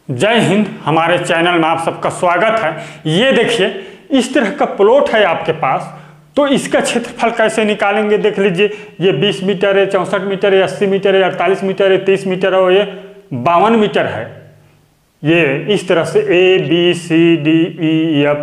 जय हिंद। हमारे चैनल में आप सबका स्वागत है। ये देखिए, इस तरह का प्लॉट है आपके पास, तो इसका क्षेत्रफल कैसे निकालेंगे देख लीजिए। ये 20 मीटर है, 64 मीटर है, 80 मीटर है, 48 मीटर है, 30 मीटर है और ये 52 मीटर है। ये इस तरह से ABCDEF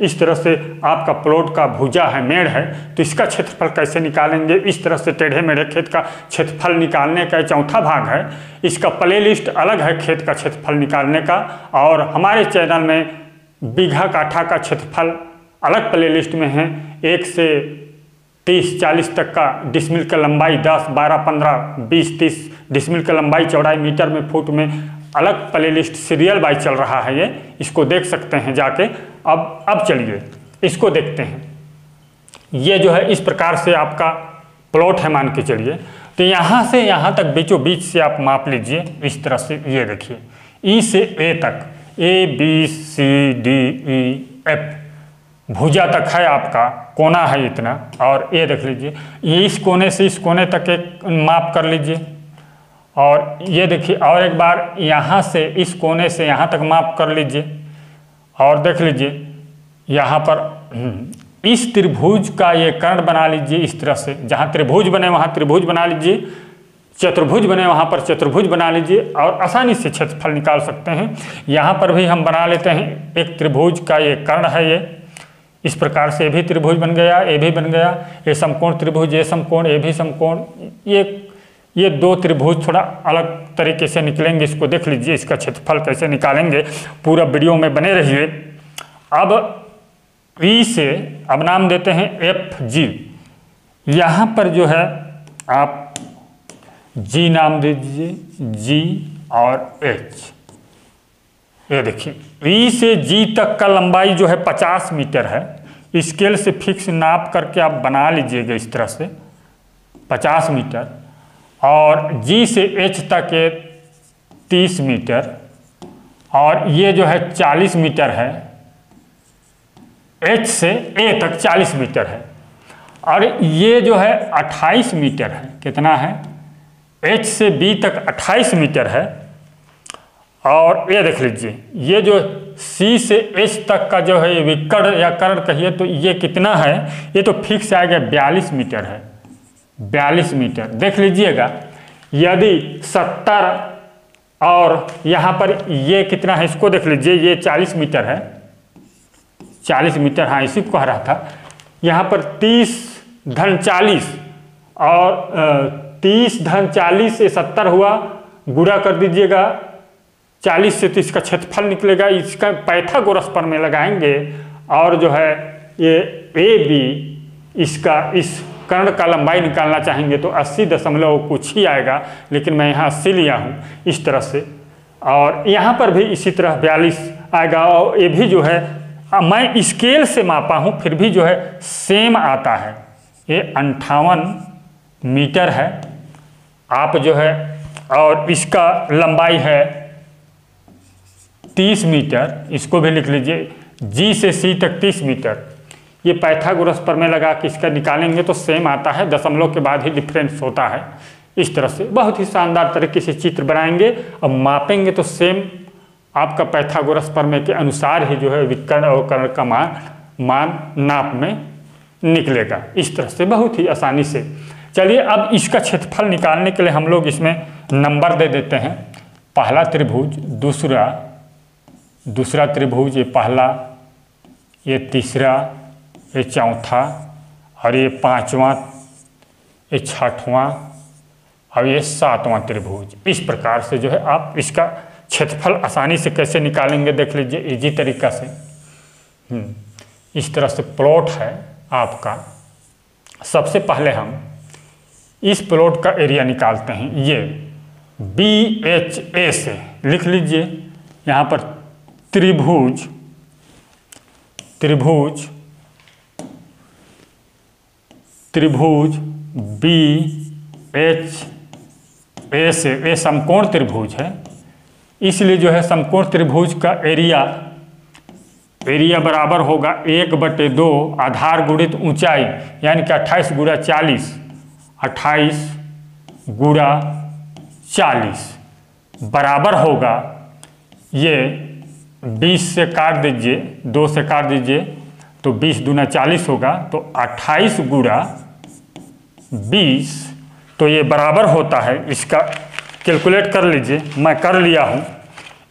इस तरह से आपका प्लॉट का भुजा है, मेड़ है। तो इसका क्षेत्रफल कैसे निकालेंगे, इस तरह से टेढ़े मेढ़े खेत का क्षेत्रफल निकालने का चौथा भाग है। इसका प्लेलिस्ट अलग है खेत का क्षेत्रफल निकालने का, और हमारे चैनल में बीघा काठा का क्षेत्रफल अलग प्लेलिस्ट में है। 1 से 30-40 तक का डिसमिल का लंबाई 10, 12, 15, 20, 30 डिसमिल का लंबाई चौड़ाई मीटर में फुट में अलग प्लेलिस्ट सीरियल बाई चल रहा है। ये इसको देख सकते हैं जाके। अब चलिए इसको देखते हैं। ये जो है इस प्रकार से आपका प्लॉट है मान के चलिए। तो यहाँ से यहाँ तक बीचों बीच से आप माप लीजिए इस तरह से। ये देखिए E से A तक, ABCDEF भुजा तक है आपका, कोना है इतना। और ये देख लीजिए, ये इस कोने से इस कोने तक एक माप कर लीजिए। और ये देखिए, और एक बार यहाँ से इस कोने से यहाँ तक माप कर लीजिए। और देख लीजिए यहाँ पर इस त्रिभुज का ये कर्ण बना लीजिए इस तरह से। जहाँ त्रिभुज बने वहाँ त्रिभुज बना लीजिए, चतुर्भुज बने वहाँ पर चतुर्भुज बना लीजिए, और आसानी से क्षेत्रफल निकाल सकते हैं। यहाँ पर भी हम बना लेते हैं। एक त्रिभुज का ये कर्ण है, ये इस प्रकार से। ये भी त्रिभुज बन गया, ये भी बन गया। ये समकोण त्रिभुज, ये समकोण, ये भी समकोण। ये दो त्रिभुज थोड़ा अलग तरीके से निकलेंगे। इसको देख लीजिए, इसका क्षेत्रफल कैसे निकालेंगे, पूरा वीडियो में बने रहिए। अब E से अब नाम देते हैं FG। यहाँ पर जो है आप G नाम दे दीजिए, G और H। ये देखिए E से G तक का लंबाई जो है 50 मीटर है। स्केल से फिक्स नाप करके आप बना लीजिएगा इस तरह से 50 मीटर। और G से H तक ये 30 मीटर, और ये जो है 40 मीटर है। H से A तक 40 मीटर है, और ये जो है 28 मीटर है। कितना है? H से B तक 28 मीटर है। और ये देख लीजिए, ये जो C से H तक का जो है विकर्ण या कर्ण कहिए, तो ये कितना है? ये तो फिक्स आएगा 42 मीटर है। 42 मीटर देख लीजिएगा। यदि 70 और यहाँ पर ये कितना है, इसको देख लीजिए। ये 40 मीटर है, 40 मीटर, हाँ इसी को कह रहा था। यहाँ पर 30 धन 40 और 30 धन 40 से 70 हुआ, गुणा कर दीजिएगा 40 से, तो इसका क्षेत्रफल निकलेगा। इसका पाइथागोरस पर में लगाएंगे, और जो है ये AB इसका इस कर्ण का लंबाई निकालना चाहेंगे तो 80 दशमलव कुछ ही आएगा, लेकिन मैं यहाँ 80 लिया हूँ इस तरह से। और यहाँ पर भी इसी तरह 42 आएगा। और ये भी जो है मैं स्केल से मापा हूँ, फिर भी जो है सेम आता है। ये 58 मीटर है आप जो है, और इसका लंबाई है 30 मीटर। इसको भी लिख लीजिए, G से C तक 30 मीटर। ये पाइथागोरस पर में लगा के इसका निकालेंगे तो सेम आता है, दशमलव के बाद ही डिफरेंस होता है। इस तरह से बहुत ही शानदार तरीके से चित्र बनाएंगे और मापेंगे तो सेम आपका पाइथागोरस प्रमेय के अनुसार ही जो है विकर्ण और कर्ण का मान नाप में निकलेगा। इस तरह से बहुत ही आसानी से। चलिए अब इसका क्षेत्रफल निकालने के लिए हम लोग इसमें नंबर दे देते हैं। पहला त्रिभुज, दूसरा त्रिभुज, ये पहला, ये तीसरा, ये चौथा, और ये पांचवा, ये छठवां, और ये सातवां त्रिभुज। इस प्रकार से जो है आप इसका क्षेत्रफल आसानी से कैसे निकालेंगे देख लीजिए, इजी तरीका से। इस तरह से प्लॉट है आपका। सबसे पहले हम इस प्लॉट का एरिया निकालते हैं। ये BHA से लिख लीजिए। यहाँ पर त्रिभुज BHA से, ये समकोण त्रिभुज है, इसलिए जो है समकोण त्रिभुज का एरिया बराबर होगा 1/2 आधार गुणित ऊंचाई, यानी कि 28 गुणा 40, 28 गुणा 40 बराबर होगा ये 20 से काट दीजिए, 2 से काट दीजिए तो 20 दूना 40 होगा, तो 28 गुणा 20, तो ये बराबर होता है, इसका कैलकुलेट कर लीजिए, मैं कर लिया हूँ,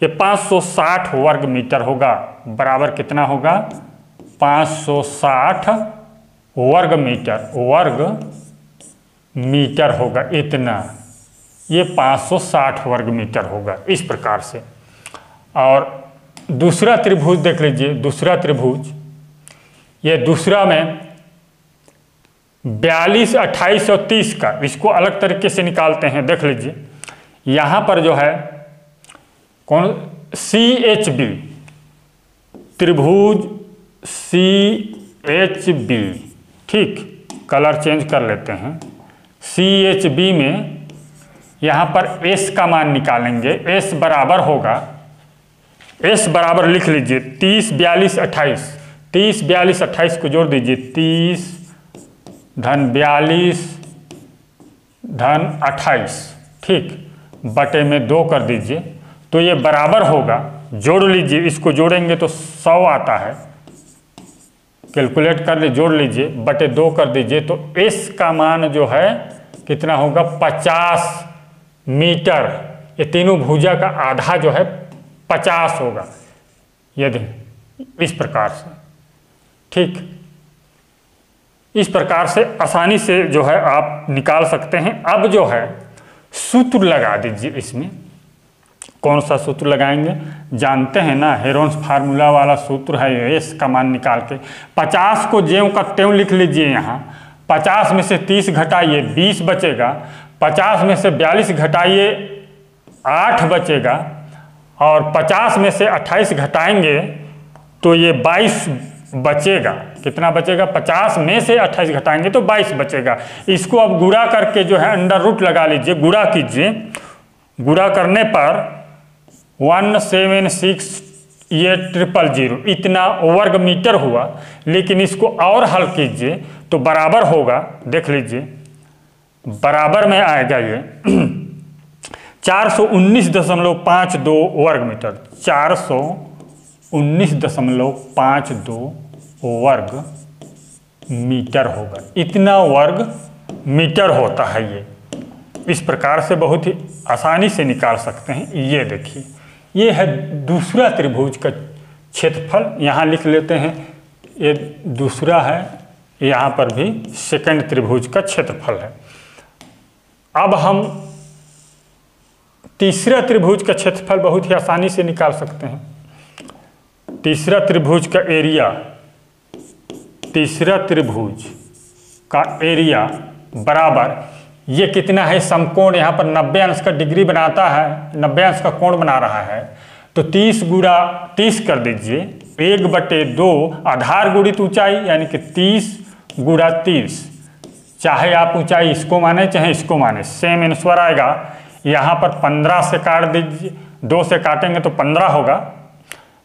ये 560 वर्ग मीटर होगा। बराबर कितना होगा? 560 वर्ग मीटर होगा, इतना, ये 560 वर्ग मीटर होगा इस प्रकार से। और दूसरा त्रिभुज देख लीजिए, दूसरा त्रिभुज, ये दूसरा में 42, 28 और 30 का, इसको अलग तरीके से निकालते हैं। देख लीजिए यहाँ पर जो है कौन, CHB त्रिभुज, CHB, ठीक, कलर चेंज कर लेते हैं। CHB में यहाँ पर S का मान निकालेंगे। S बराबर होगा, S बराबर लिख लीजिए 30, 42, 28, 30, 42, 28 को जोड़ दीजिए, 30 धन 42 धन 28, ठीक, बटे में 2 कर दीजिए, तो ये बराबर होगा, जोड़ लीजिए, इसको जोड़ेंगे तो 100 आता है, कैलकुलेट कर लीजिए, जोड़ लीजिए, बटे 2 कर दीजिए, तो S का मान जो है कितना होगा? 50 मीटर। ये तीनों भुजा का आधा जो है 50 होगा, यदि इस प्रकार से, ठीक, इस प्रकार से आसानी से जो है आप निकाल सकते हैं। अब जो है सूत्र लगा दीजिए, इसमें कौन सा सूत्र लगाएंगे? जानते हैं ना, हेरोन्स फार्मूला वाला सूत्र है, एस का मान निकाल के 50 को ज्यों का त्यों लिख लीजिए। यहाँ 50 में से 30 घटाइए, 20 बचेगा, 50 में से 42 घटाइए, 8 बचेगा, और 50 में से 28 घटाएंगे तो ये 22 बचेगा। कितना बचेगा? 50 में से 28 घटाएंगे तो 22 बचेगा। इसको अब गुणा करके जो है अंडर रूट लगा लीजिए, गुणा कीजिए, गुणा करने पर 176 ये 000 इतना वर्ग मीटर हुआ। लेकिन इसको और हल कीजिए तो बराबर होगा, देख लीजिए बराबर में आएगा ये 419.52 वर्ग मीटर, 419.52 वर्ग मीटर होगा, इतना वर्ग मीटर होता है ये। इस प्रकार से बहुत ही आसानी से निकाल सकते हैं। ये देखिए, ये है दूसरा त्रिभुज का क्षेत्रफल, यहाँ लिख लेते हैं, ये दूसरा है, यहाँ पर भी सेकंड त्रिभुज का क्षेत्रफल है। अब हम तीसरा त्रिभुज का क्षेत्रफल बहुत ही आसानी से निकाल सकते हैं। तीसरा त्रिभुज का एरिया, तीसरा त्रिभुज का एरिया बराबर, ये कितना है? समकोण यहाँ पर 90 अंश का डिग्री बनाता है, 90 अंश का कोण बना रहा है, तो 30 गुणा 30 कर दीजिए, 1/2 आधार गुणित ऊंचाई, यानी कि 30 गुणा 30, चाहे आप ऊंचाई इसको माने चाहे इसको माने, सेम आंसर आएगा। यहाँ पर 15 से काट दीजिए, 2 से काटेंगे तो 15 होगा,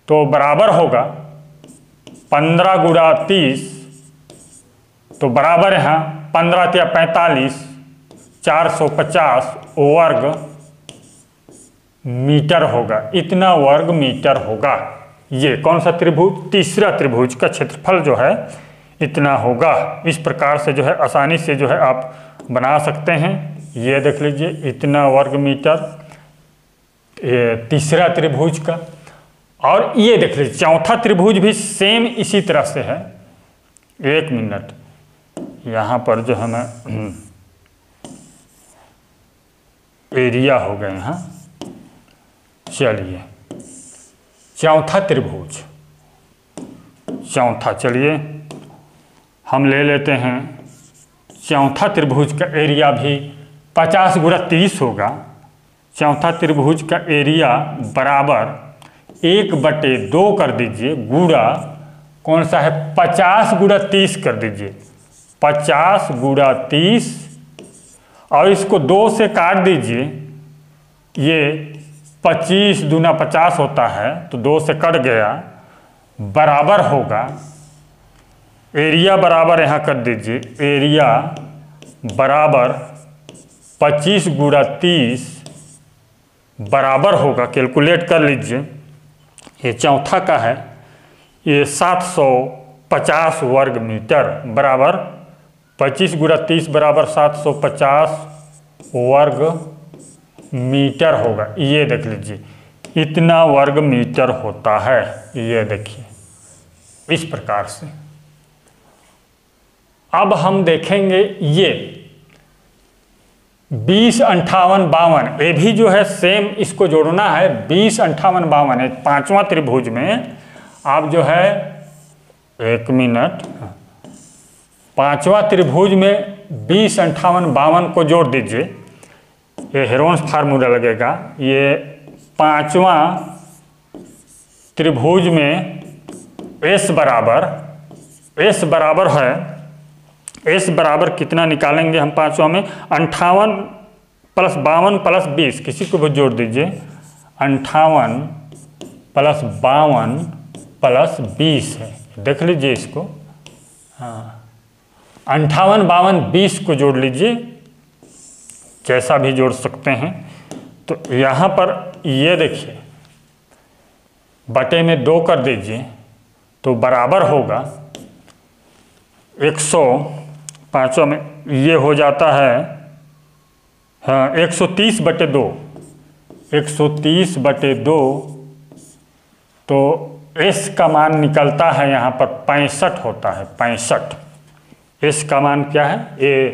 तो बराबर होगा 15 गुणा 30, तो बराबर यहाँ 15 या 45, 450 वर्ग मीटर होगा, इतना वर्ग मीटर होगा। ये कौन सा त्रिभुज? तीसरा त्रिभुज का क्षेत्रफल जो है इतना होगा। इस प्रकार से जो है आसानी से जो है आप बना सकते हैं। ये देख लीजिए, इतना वर्ग मीटर ये तीसरा त्रिभुज का। और ये देख लीजिए चौथा त्रिभुज भी सेम इसी तरह से है। एक मिनट, यहाँ पर जो है ना एरिया हो गए यहाँ। चलिए चौथा त्रिभुज, चौथा, चलिए हम ले लेते हैं। चौथा त्रिभुज का एरिया भी 50 गुणा 30 होगा। चौथा त्रिभुज का एरिया बराबर 1/2 कर दीजिए, गुणा कौन सा है? 50 गुणा 30 कर दीजिए, 50 गुणा 30, और इसको 2 से काट दीजिए। ये 25 दूना 50 होता है, तो 2 से कट गया, बराबर होगा एरिया बराबर यहाँ कर दीजिए, एरिया बराबर 25 गुणा 30 बराबर होगा, कैलकुलेट कर लीजिए, ये चौथा का है, ये 750 वर्ग मीटर बराबर 25 गुणा 30 बराबर 750 वर्ग मीटर होगा। ये देख लीजिए इतना वर्ग मीटर होता है। ये देखिए इस प्रकार से। अब हम देखेंगे ये 20, 58, 52, ये भी जो है सेम इसको जोड़ना है। 20, 58, 52 है पांचवा त्रिभुज में। आप जो है 1 मिनट, पांचवा त्रिभुज में 20, 58, 52 को जोड़ दीजिए। ये हेरोन्स फार्मूला लगेगा। ये पांचवा त्रिभुज में S बराबर है, S बराबर कितना निकालेंगे हम पांचवा में? 58 + 52 + 20, किसी को भी जोड़ दीजिए। 58 + 52 + 20 है, देख लीजिए इसको। हाँ 58, 52, 20 को जोड़ लीजिए, जैसा भी जोड़ सकते हैं। तो यहाँ पर ये देखिए बटे में 2 कर दीजिए तो बराबर होगा 100, पाँचों में ये हो जाता है हाँ 130/2, 130/2। तो S का मान निकलता है यहाँ पर 65 होता है, 65। S का मान क्या है? ये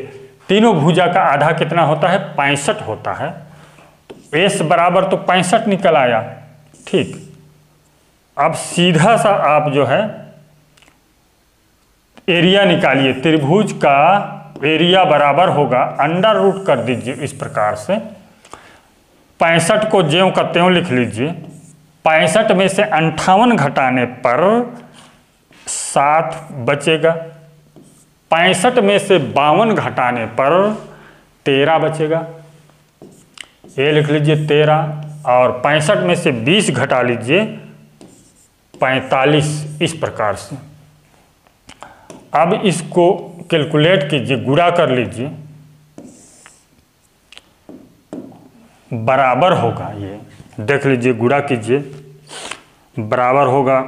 तीनों भुजा का आधा कितना होता है? 65 होता है। S बराबर तो 65 निकल आया। ठीक, अब सीधा सा आप जो है एरिया निकालिए। त्रिभुज का एरिया बराबर होगा, अंडर रूट कर दीजिए इस प्रकार से। 65 को ज्यों का त्यों लिख लीजिए। 65 में से 58 घटाने पर 7 बचेगा। 65 में से 52 घटाने पर 13 बचेगा। ये लिख लीजिए 13, और 65 में से 20 घटा लीजिए 45, इस प्रकार से। अब इसको कैलकुलेट कीजिए, गुणा कर लीजिए, बराबर होगा, ये देख लीजिए गुणा कीजिए, बराबर होगा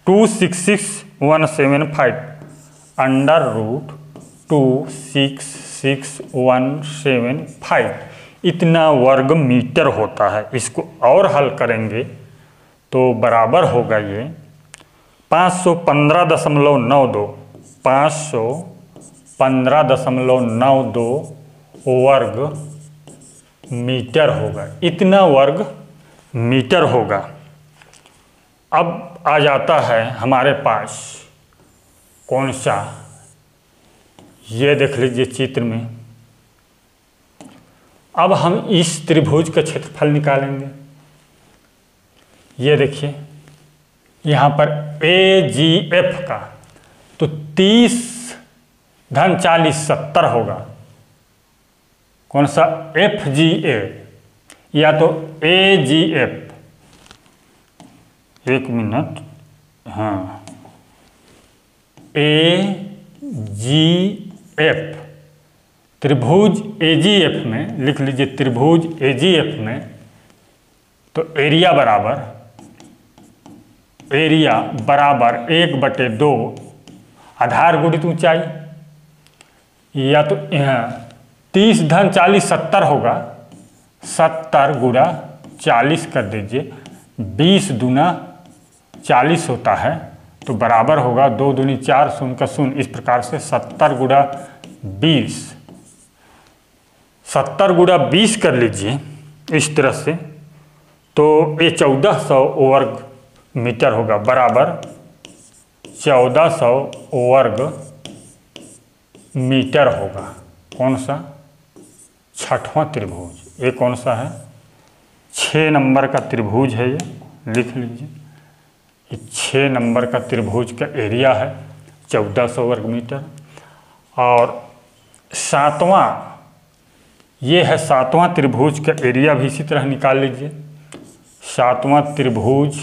266,175 अंडर रूट 266,175 इतना वर्ग मीटर होता है। इसको और हल करेंगे तो बराबर होगा ये 515.92 515.92 वर्ग मीटर होगा। इतना वर्ग मीटर होगा। अब आ जाता है हमारे पास कौन सा, ये देख लीजिए चित्र में। अब हम इस त्रिभुज का क्षेत्रफल निकालेंगे। ये देखिए यहाँ पर AGF का तो 30 धन 40 70 होगा। कौन सा? FGA या तो AGF, 1 मिनट, हाँ AGF त्रिभुज AGF में लिख लीजिए। त्रिभुज AGF में तो एरिया बराबर 1/2 आधार गुणित ऊंचाई, या तो यहाँ 30 धन 40 70 होगा। 70 गुणा 40 कर दीजिए, 20 दूना 40 होता है, तो बराबर होगा 2 दूनी 4 शून्य का शून्य। इस प्रकार से 70 गुणा 20, 70 गुणा 20 कर लीजिए इस तरह से, तो ये 1400 वर्ग मीटर होगा, बराबर 1400 वर्ग मीटर होगा। कौन सा? छठवां त्रिभुज। ये कौन सा है? 6 नंबर का त्रिभुज है, ये लिख लीजिए। ये 6 नंबर का त्रिभुज का एरिया है 1400 वर्ग मीटर। और सातवां, ये है 7वां त्रिभुज का एरिया भी इसी तरह निकाल लीजिए। 7वां त्रिभुज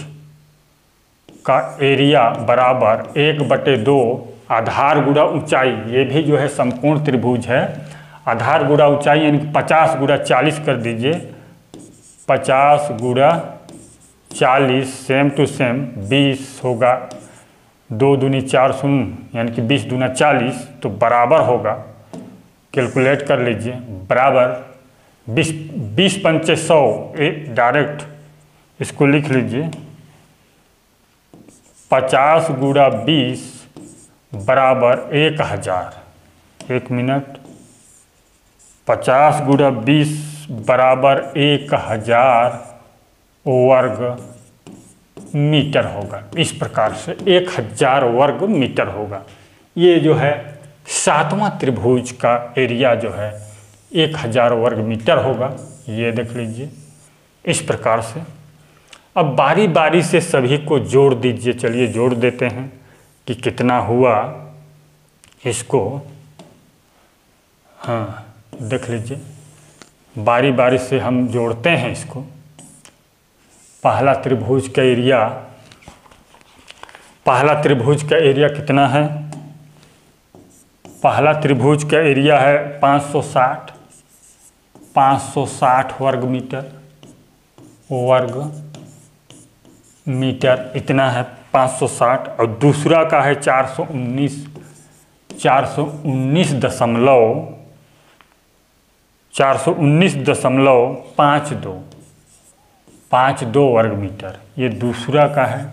का एरिया बराबर 1/2 आधार गुणा ऊंचाई। ये भी जो है समकोण त्रिभुज है। आधार गुणा ऊंचाई यानी 50 गुणा 40 कर दीजिए। 50 गुणा 40 सेम टू सेम 20 होगा, 2 दूनी 4 शून्य यानी कि 20 दूना 40, तो बराबर होगा, कैलकुलेट कर लीजिए, बराबर 20 पंचे 100, डायरेक्ट इसको लिख लीजिए, 50 गुणा 20 बराबर 1000। 1 मिनट, 50 गुणा 20 बराबर 1000 वर्ग मीटर होगा। इस प्रकार से 1000 वर्ग मीटर होगा। ये जो है 7वां त्रिभुज का एरिया जो है 1000 वर्ग मीटर होगा। ये देख लीजिए इस प्रकार से। अब बारी बारी से सभी को जोड़ दीजिए। चलिए जोड़ देते हैं कि कितना हुआ इसको। हाँ देख लीजिए, बारी बारी से हम जोड़ते हैं इसको। पहला त्रिभुज का एरिया कितना है? पहला त्रिभुज का एरिया है 560 वर्ग मीटर इतना है 560। और दूसरा का है 419.52 वर्ग मीटर, ये दूसरा का है।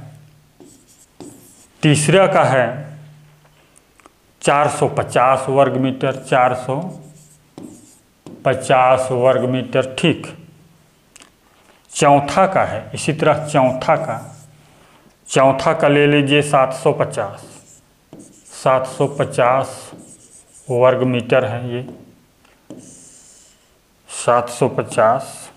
तीसरा का है 450 वर्ग मीटर, 450 वर्ग मीटर, ठीक। चौथा का है इसी तरह, चौथा का ले लीजिए 750 वर्ग मीटर है ये 750।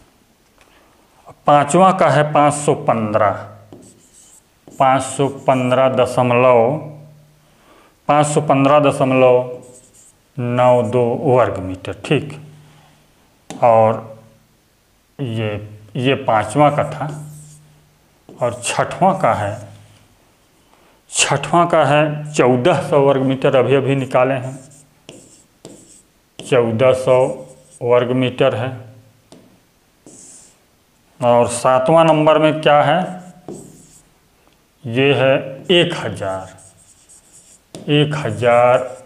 पांचवा का है 515.92 वर्ग मीटर, ठीक। और ये पांचवा का था। और छठवां का है 1400 वर्ग मीटर, अभी निकाले हैं 1400 वर्ग मीटर है। और 7वां नंबर में क्या है? ये है 1000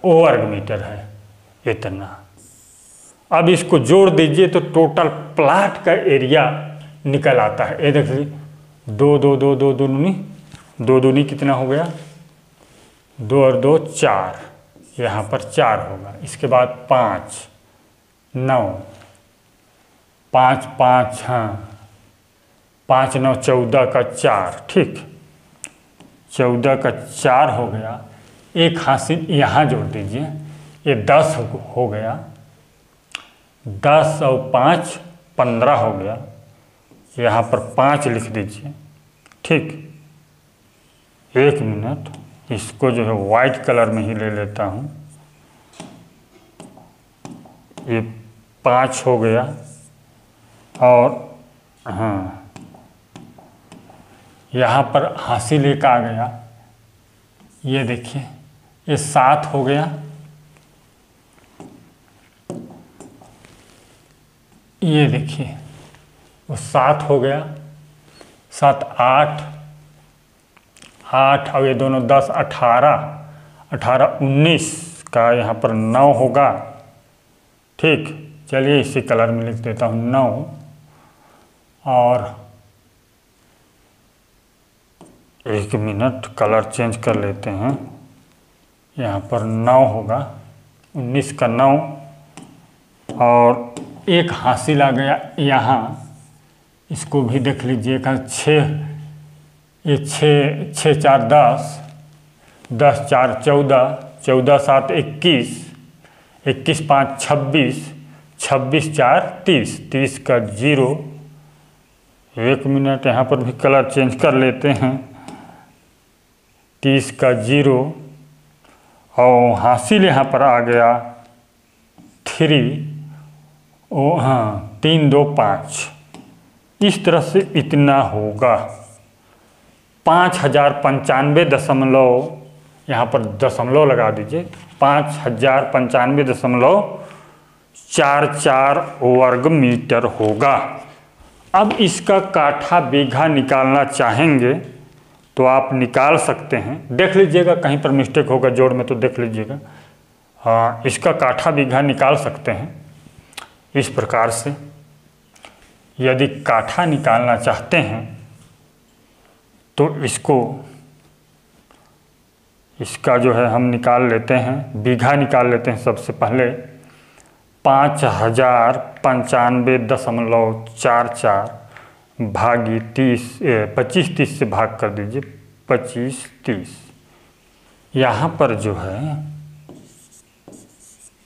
वर्ग मीटर है इतना। अब इसको जोड़ दीजिए तो टोटल प्लाट का एरिया निकल आता है। ये देखिए 2 दूनी कितना हो गया? 2 और 2 4, यहाँ पर 4 होगा। इसके बाद 5 9 5 5, हाँ 5 9 14 का 4, ठीक। 14 का 4 हो गया। एक हासिल यहाँ जोड़ दीजिए, ये 10 हो गया। 10 और 5 15 हो गया। यहाँ पर 5 लिख दीजिए, ठीक। 1 मिनट, इसको जो है वाइट कलर में ही ले लेता हूँ। ये 5 हो गया। और हाँ यहाँ पर हासिल एक आ गया। ये देखिए ये 7 हो गया। ये देखिए वो 7 हो गया। 7 8 और ये दोनों 10 18 19 का यहाँ पर 9 होगा, ठीक। चलिए इसी कलर में लिख देता हूँ 9। और 1 मिनट कलर चेंज कर लेते हैं। यहाँ पर 9 होगा, 19 का 9। और एक हासिल आ गया यहाँ, इसको भी देख लीजिएगा। 6 ये 6 4 10 10 4 14 14 7 21 21 5 26 26 4 30 30 का 0। 1 मिनट यहाँ पर भी कलर चेंज कर लेते हैं। 30 का 0 और हासिल यहाँ पर आ गया 3 हाँ 3 2 5। इस तरह से इतना होगा। 5095 यहाँ पर दशमलव लगा दीजिए। 5095.44 वर्ग मीटर होगा। अब इसका काठा बीघा निकालना चाहेंगे तो आप निकाल सकते हैं। देख लीजिएगा कहीं पर मिस्टेक होगा जोड़ में तो देख लीजिएगा। हाँ, इसका काठा बीघा निकाल सकते हैं इस प्रकार से। यदि काठा निकालना चाहते हैं तो इसका जो है हम निकाल लेते हैं, बीघा निकाल लेते हैं। सबसे पहले 5095.44 भागी 25-30 से भाग कर दीजिए। 25-30 यहाँ पर जो है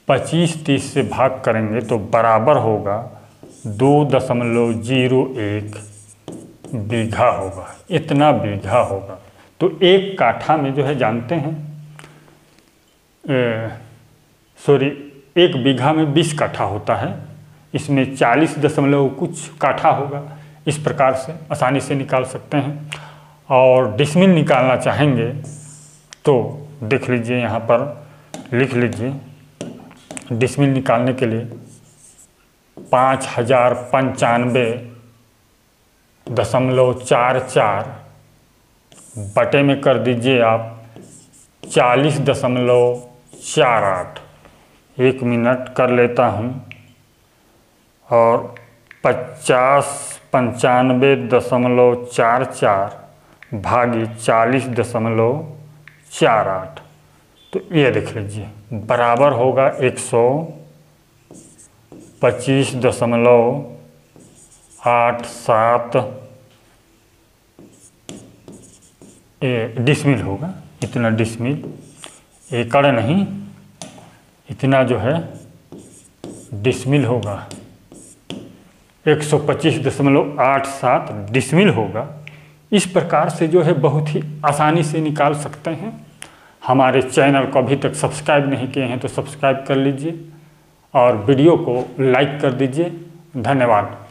25-30 से भाग करेंगे तो बराबर होगा 2.01 बीघा होगा। इतना बीघा होगा। तो एक काठा में जो है जानते हैं एक बीघा में 20 काठा होता है। इसमें 40 दशमलव कुछ काठा होगा। इस प्रकार से आसानी से निकाल सकते हैं। और डिसमिल निकालना चाहेंगे तो देख लीजिए, यहाँ पर लिख लीजिए। डिसमिल निकालने के लिए 5095.44 बटे में कर दीजिए आप 40.48। 1 मिनट कर लेता हूँ। और 95.44 भागी 40.48। तो ये देख लीजिए बराबर होगा 125.87 डिसमिल होगा। इतना डिसमिल, एकड़ नहीं, इतना जो है डिसमिल होगा। 125.87 डिसमिल होगा। इस प्रकार से जो है बहुत ही आसानी से निकाल सकते हैं। हमारे चैनल को अभी तक सब्सक्राइब नहीं किए हैं तो सब्सक्राइब कर लीजिए और वीडियो को लाइक कर दीजिए। धन्यवाद।